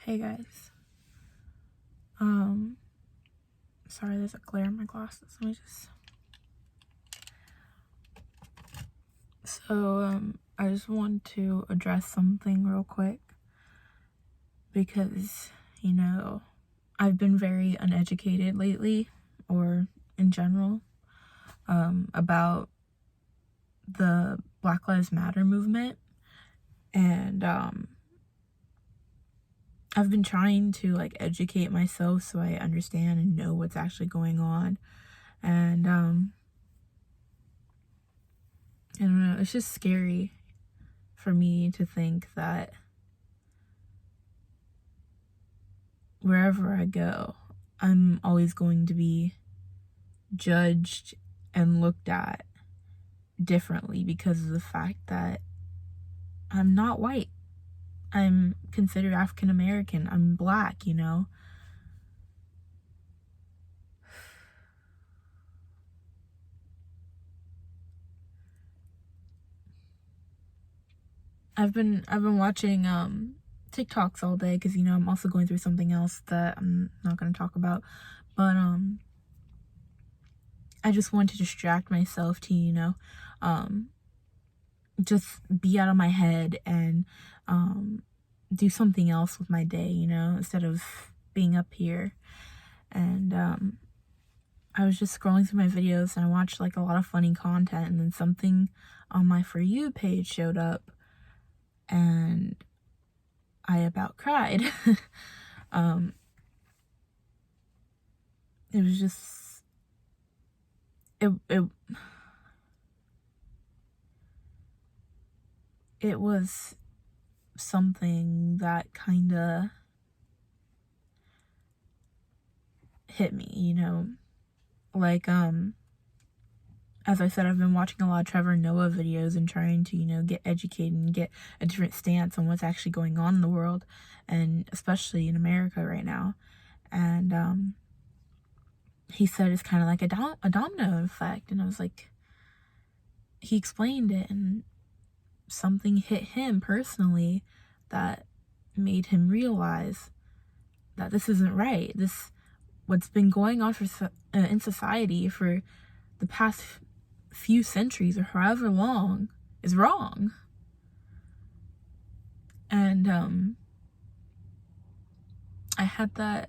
Hey guys. Sorry, there's a glare in my glasses. Let me just. I just want to address something real quick because, I've been very uneducated lately, or in general, about the Black Lives Matter movement. And, I've been trying to educate myself so I understand and know what's actually going on. And I don't know, it's just scary for me to think that wherever I go, I'm always going to be judged and looked at differently because of the fact that I'm not white. I'm considered African American. I'm black, I've been watching TikToks all day because I'm also going through something else that I'm not going to talk about, but I just want to distract myself to just be out of my head and do something else with my day, instead of being up here. And I was just scrolling through my videos and I watched a lot of funny content, and then something on my For You page showed up and I about cried. It was just it was something that kind of hit me, as I said, I've been watching a lot of Trevor Noah videos and trying to get educated and get a different stance on what's actually going on in the world, and especially in America right now. And he said it's kind of like a domino effect, and I was like, he explained it, and something hit him personally that made him realize that this isn't right. What's been going on in society for the past few centuries or however long is wrong. And I had that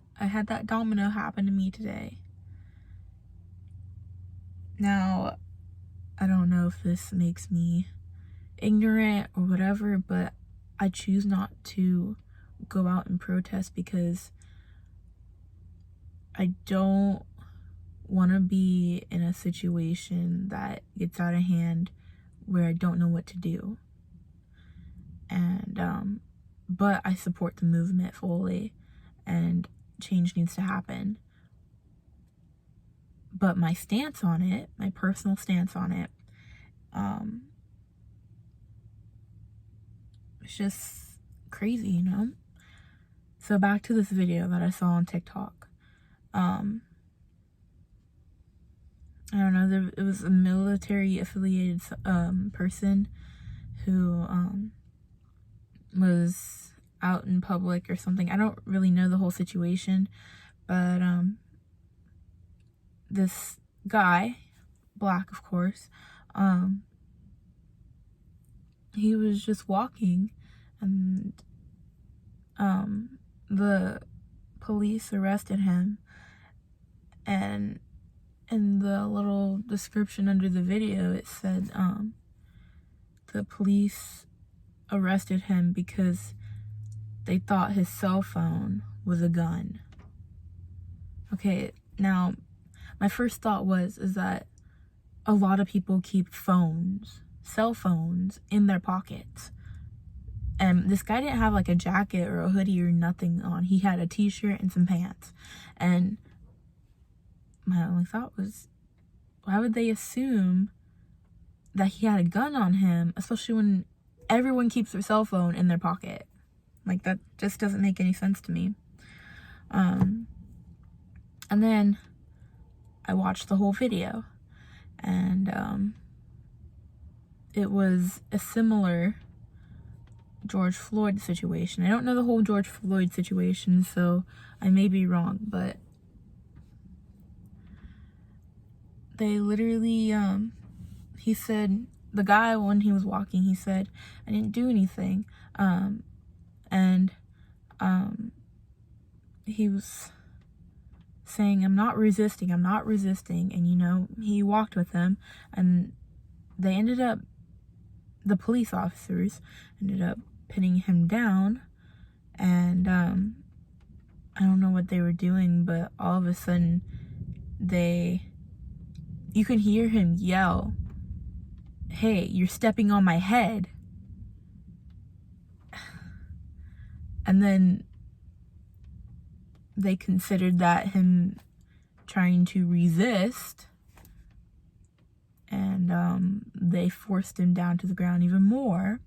domino happen to me today. Now, I don't know if this makes me ignorant or whatever, but I choose not to go out and protest because I don't want to be in a situation that gets out of hand where I don't know what to do. And but I support the movement fully, and change needs to happen. But my stance on it, my personal stance on it, it's just crazy, So back to this video that I saw on TikTok. I don't know, it was a military affiliated person who was out in public or something. I don't really know the whole situation, but this guy, black of course, he was just walking, and the police arrested him, and in the little description under the video it said the police arrested him because they thought his cell phone was a gun. Okay, now my first thought is that a lot of people keep cell phones in their pockets. And this guy didn't have a jacket or a hoodie or nothing on. He had a t-shirt and some pants. And my only thought was, why would they assume that he had a gun on him, especially when everyone keeps their cell phone in their pocket? That just doesn't make any sense to me. And then I watched the whole video, and it was a similar George Floyd situation. I don't know the whole George Floyd situation, so I may be wrong, but they literally, he said, the guy, when he was walking, he said, I didn't do anything, and he was saying, I'm not resisting, and, you know, he walked with him, and they ended up, the police officers ended up pinning him down, and, I don't know what they were doing, but all of a sudden, you can hear him yell, hey, you're stepping on my head. And then they considered that him trying to resist, and they forced him down to the ground even more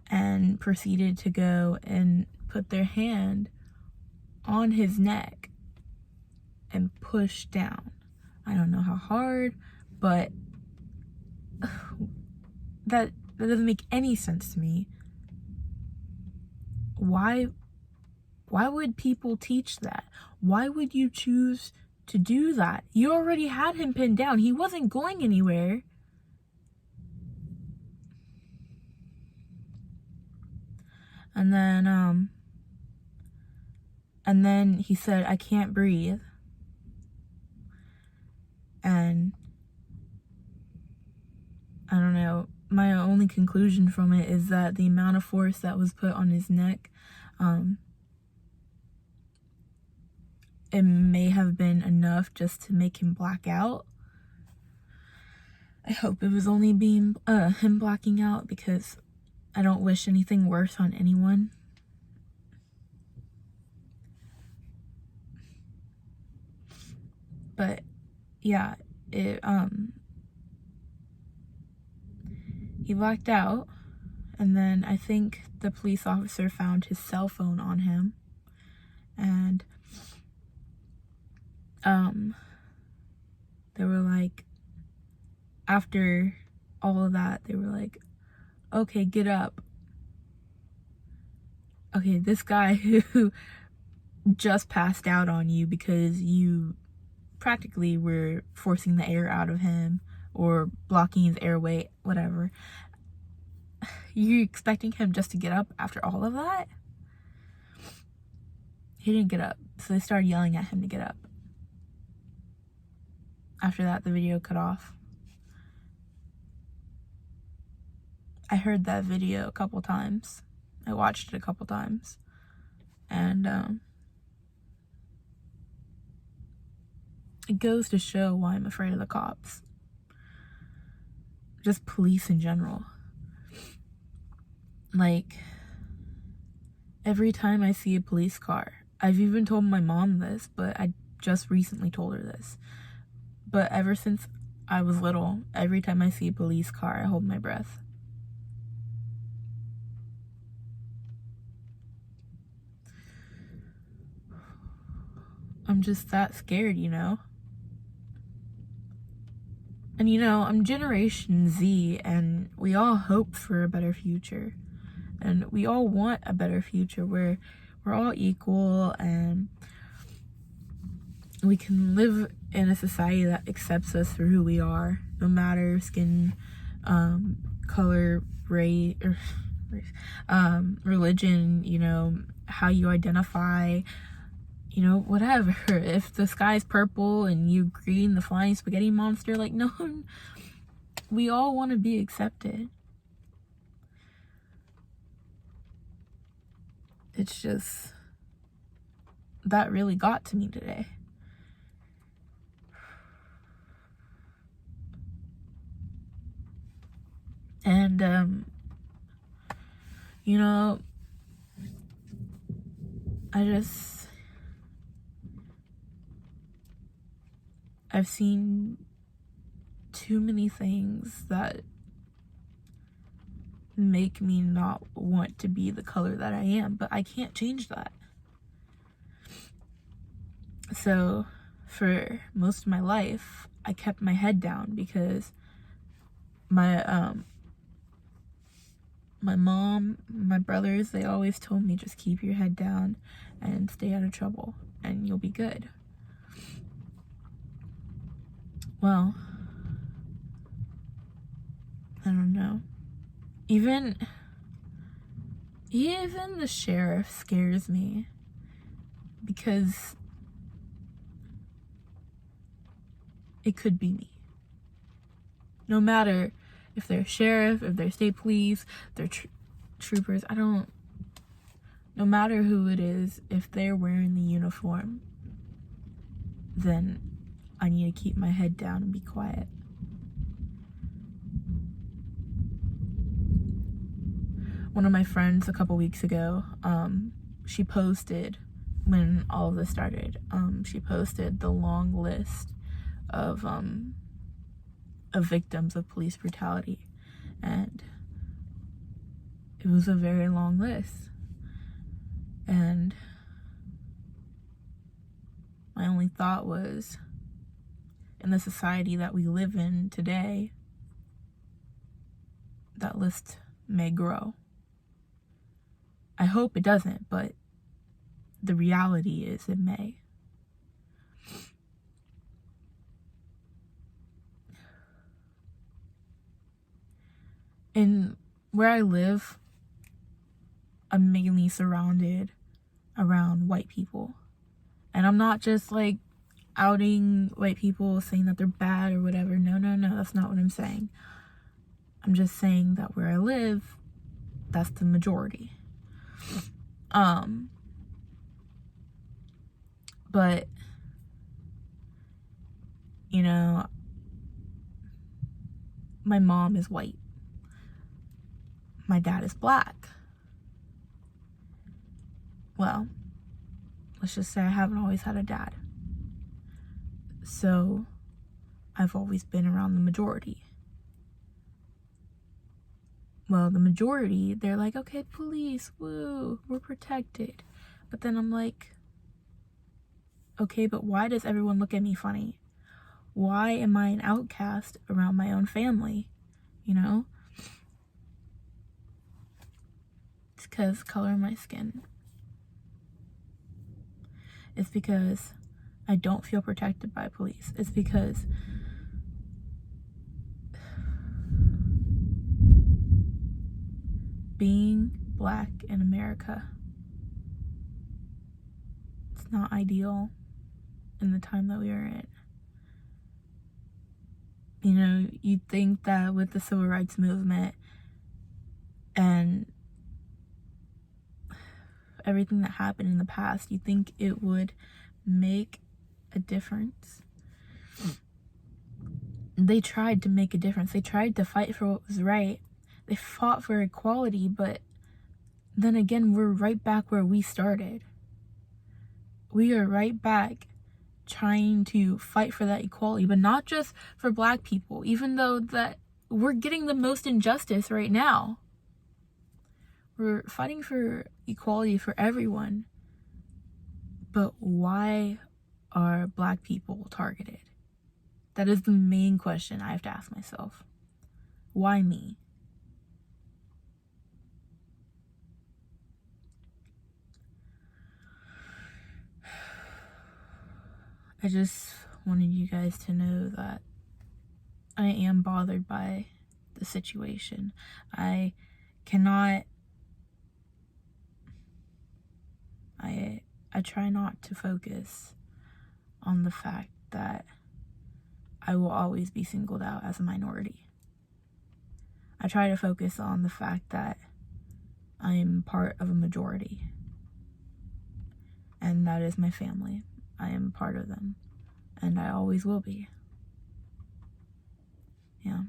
and proceeded to go and put their hand on his neck and push down. I don't know how hard, but that doesn't make any sense to me. Why would people teach that? Why would you choose to do that? You already had him pinned down. He wasn't going anywhere. And then he said, I can't breathe. And I don't know. My only conclusion from it is that the amount of force that was put on his neck, it may have been enough just to make him black out. I hope it was only him blacking out, because I don't wish anything worse on anyone. But yeah, he blacked out, and then I think the police officer found his cell phone on him, and they were like, after all of that, they were like, okay, get up. Okay, this guy who just passed out on you because you practically were forcing the air out of him or blocking his airway, whatever. You're expecting him just to get up after all of that? He didn't get up, so they started yelling at him to get up. After that, the video cut off. I heard that video a couple times. I watched it a couple times. And it goes to show why I'm afraid of the cops. Just police in general. Like, every time I see a police car, I've even told my mom this, but I just recently told her this. But ever since I was little, every time I see a police car, I hold my breath. I'm just that scared, you know? And you know, I'm Generation Z, and we all hope for a better future. And we all want a better future where we're all equal and we can live in a society that accepts us for who we are, no matter skin, color, race, religion, you know, how you identify, you know, whatever. If the sky's purple and you green, the flying spaghetti monster, like, no, we all want to be accepted. It's just, that really got to me today. And, you know, I've seen too many things that make me not want to be the color that I am, but I can't change that. So for most of my life, I kept my head down because my My mom, my brothers, they always told me just keep your head down and stay out of trouble and you'll be good. Well, I don't know. Even the sheriff scares me because it could be me. No matter if they're sheriff, if they're state police, they're troopers, no matter who it is, if they're wearing the uniform, then I need to keep my head down and be quiet. One of my friends a couple weeks ago, she posted, when all of this started, she posted the long list of victims of police brutality, and it was a very long list. And my only thought was, in the society that we live in today, that list may grow. I hope it doesn't, but the reality is it may. In where I live, I'm mainly surrounded around white people. And I'm not just like outing white people, saying that they're bad or whatever. No, that's not what I'm saying. I'm just saying that where I live, that's the majority. But, you know, my mom is white. My dad is black. Well, let's just say I haven't always had a dad. So, I've always been around the majority. Well, the majority, they're like, okay, police, woo, we're protected. But then I'm like, okay, but why does everyone look at me funny? Why am I an outcast around my own family? You know? It's because color of my skin. It's because I don't feel protected by police. It's because being black in America, it's not ideal in the time that we are in. You know, you'd think that with the civil rights movement and everything that happened in the past, you'd think it would make a difference. They tried to make a difference. They tried to fight for what was right. They fought for equality, but then again, we're right back where we started. We are right back trying to fight for that equality, but not just for black people, even though that we're getting the most injustice right now. We're fighting for equality for everyone, but why are black people targeted? That is the main question I have to ask myself. Why me? I just wanted you guys to know that I am bothered by the situation. I try not to focus on the fact that I will always be singled out as a minority. I try to focus on the fact that I am part of a majority, and that is my family. I am part of them, and I always will be. Yeah.